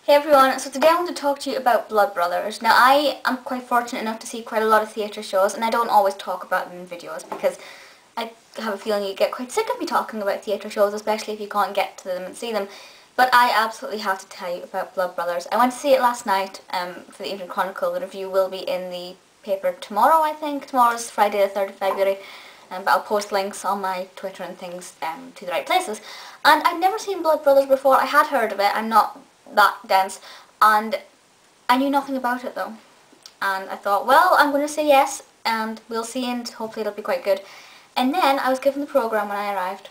Hey everyone, so today I want to talk to you about Blood Brothers. Now I am quite fortunate enough to see quite a lot of theatre shows, and I don't always talk about them in videos because I have a feeling you get quite sick of me talking about theatre shows, especially if you can't get to them and see them. But I absolutely have to tell you about Blood Brothers. I went to see it last night for the Evening Chronicle. The review will be in the paper tomorrow, I think. Tomorrow's Friday the 3rd of February. But I'll post links on my Twitter and things to the right places. And I'd never seen Blood Brothers before. I had heard of it. I'm not that dense, and I knew nothing about it though. And I thought, well, I'm going to say yes, and we'll see, and hopefully it'll be quite good. And then I was given the programme when I arrived,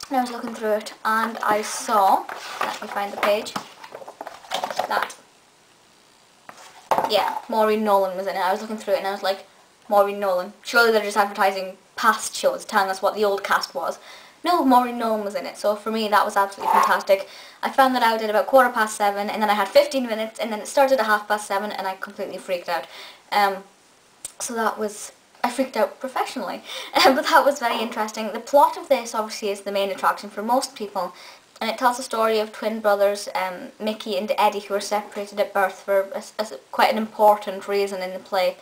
and I was looking through it, and I saw, let me find the page, that, yeah, Maureen Nolan was in it. I was looking through it and I was like, Maureen Nolan, surely they're just advertising past shows, telling us what the old cast was. No, Maureen Nolan was in it, so for me that was absolutely fantastic. I found that out at about 7:15, and then I had 15 minutes, and then it started at 7:30, and I completely freaked out. So that was, I freaked out professionally, but that was very interesting. The plot of this obviously is the main attraction for most people, and it tells the story of twin brothers, Mickey and Eddie, who were separated at birth for quite an important reason in the play,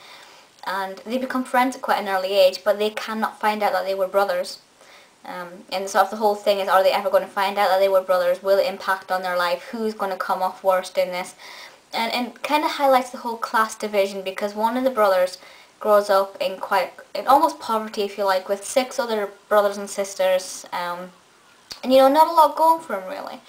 and they become friends at quite an early age, but they cannot find out that they were brothers. And sort of the whole thing is, are they ever going to find out that they were brothers? Will it impact on their life? Who's going to come off worst in this? And kind of highlights the whole class division, because one of the brothers grows up in almost poverty, if you like, with 6 other brothers and sisters, and you know, not a lot going for him really.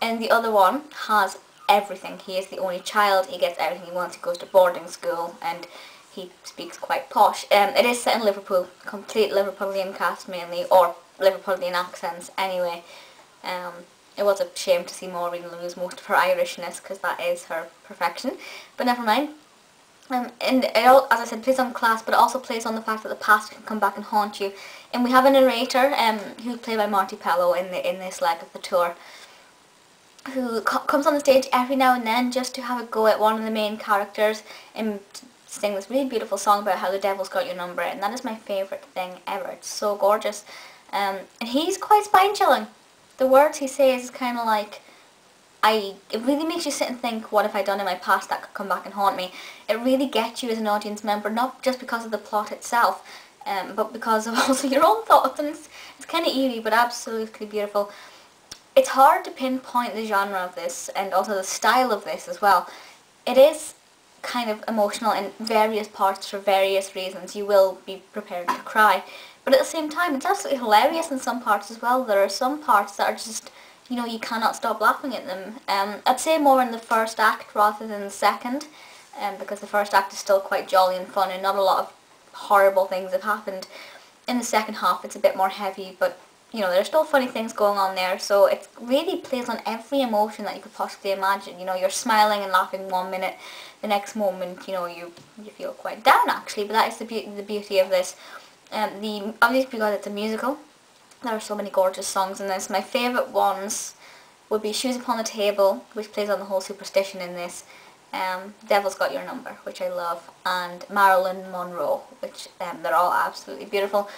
And the other one has everything. He is the only child. He gets everything he wants. He goes to boarding school, and he speaks quite posh. It is set in Liverpool, complete Liverpoolian cast mainly, or Liverpoolian accents anyway. It was a shame to see Maureen lose most of her Irishness, because that is her perfection, but never mind. And it, as I said, plays on class, but it also plays on the fact that the past can come back and haunt you. And we have a narrator, who's played by Marti Pellow in this leg of the tour, who comes on the stage every now and then just to have a go at one of the main characters and sing this really beautiful song about how the devil's got your number, and that is my favourite thing ever. It's so gorgeous. And he's quite spine-chilling. The words he says is kind of like, it really makes you sit and think, what have I done in my past that could come back and haunt me? It really gets you as an audience member, not just because of the plot itself, but because of also your own thoughts, and it's kind of eerie, but absolutely beautiful. It's hard to pinpoint the genre of this, and also the style of this as well. It is kind of emotional in various parts for various reasons. You will be prepared to cry. But at the same time, it's absolutely hilarious in some parts as well. There are some parts that are just, you know, you cannot stop laughing at them. I'd say more in the first act rather than the second, because the first act is still quite jolly and fun, and not a lot of horrible things have happened. In the second half, it's a bit more heavy, but you know, there's still funny things going on there, so it really plays on every emotion that you could possibly imagine. You know, you're smiling and laughing one minute, the next moment, you know, you feel quite down actually, but that is the beauty of this. Obviously because it's a musical, there are so many gorgeous songs in this. My favourite ones would be Shoes Upon the Table, which plays on the whole superstition in this, Devil's Got Your Number, which I love, and Marilyn Monroe, which they're all absolutely beautiful.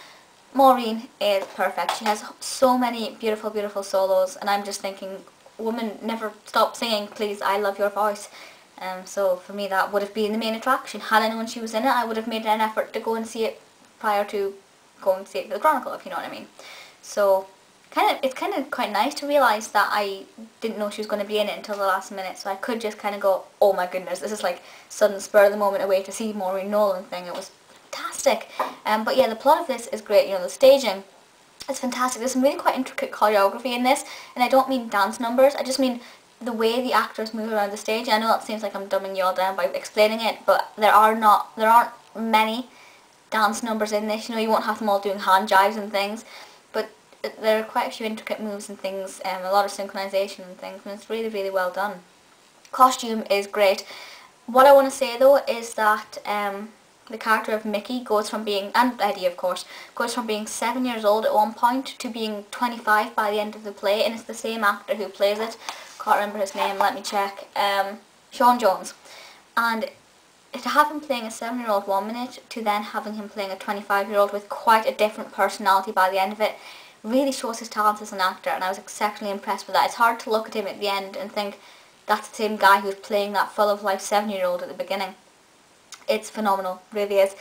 Maureen is perfect. She has so many beautiful, beautiful solos, and I'm just thinking, woman, never stop singing, please, I love your voice. So for me that would have been the main attraction. Had I known she was in it, I would have made an effort to go and see it prior to going to see it for the Chronicle, if you know what I mean. So it's kind of quite nice to realise that I didn't know she was going to be in it until the last minute, so I could just kind of go, oh my goodness, this is like sudden spur of the moment away to see Maureen Nolan thing. It was fantastic. But yeah, the plot of this is great. You know, the staging is fantastic. There's some really quite intricate choreography in this, and I don't mean dance numbers, I just mean the way the actors move around the stage. I know that seems like I'm dumbing you all down by explaining it, but there aren't many dance numbers in this. You know, you won't have them all doing hand jives and things, but there are quite a few intricate moves and things, a lot of synchronization and things, and it's really, really well done. Costume is great. What I want to say though is that the character of Mickey goes from being, and Eddie of course, goes from being 7 years old at one point to being 25 by the end of the play, and it's the same actor who plays it. Can't remember his name, let me check. Sean Jones. And to have him playing a 7-year-old 1 minute to then having him playing a 25-year-old with quite a different personality by the end of it really shows his talents as an actor, and I was exceptionally impressed with that. It's hard to look at him at the end and think, that's the same guy who's playing that full of life 7-year-old at the beginning. It's phenomenal, really is.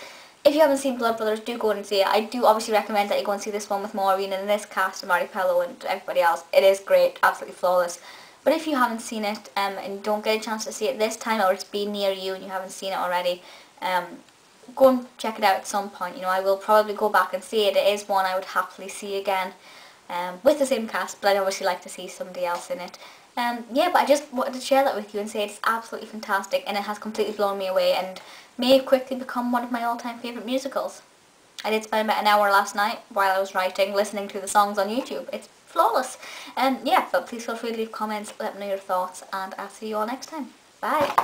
If you haven't seen Blood Brothers, do go and see it. I do obviously recommend that you go and see this one with Maureen and this cast, and Marti, Pellow and everybody else. It is great, absolutely flawless. But if you haven't seen it and don't get a chance to see it this time, or it's been near you and you haven't seen it already, go and check it out at some point. You know, I will probably go back and see it. It is one I would happily see again with the same cast, but I'd obviously like to see somebody else in it. Yeah, but I just wanted to share that with you and say it's absolutely fantastic, and it has completely blown me away and may quickly become one of my all-time favourite musicals. I did spend about an hour last night while I was writing, listening to the songs on YouTube. It's flawless. Yeah, but please feel free to leave comments, let me know your thoughts, and I'll see you all next time. Bye!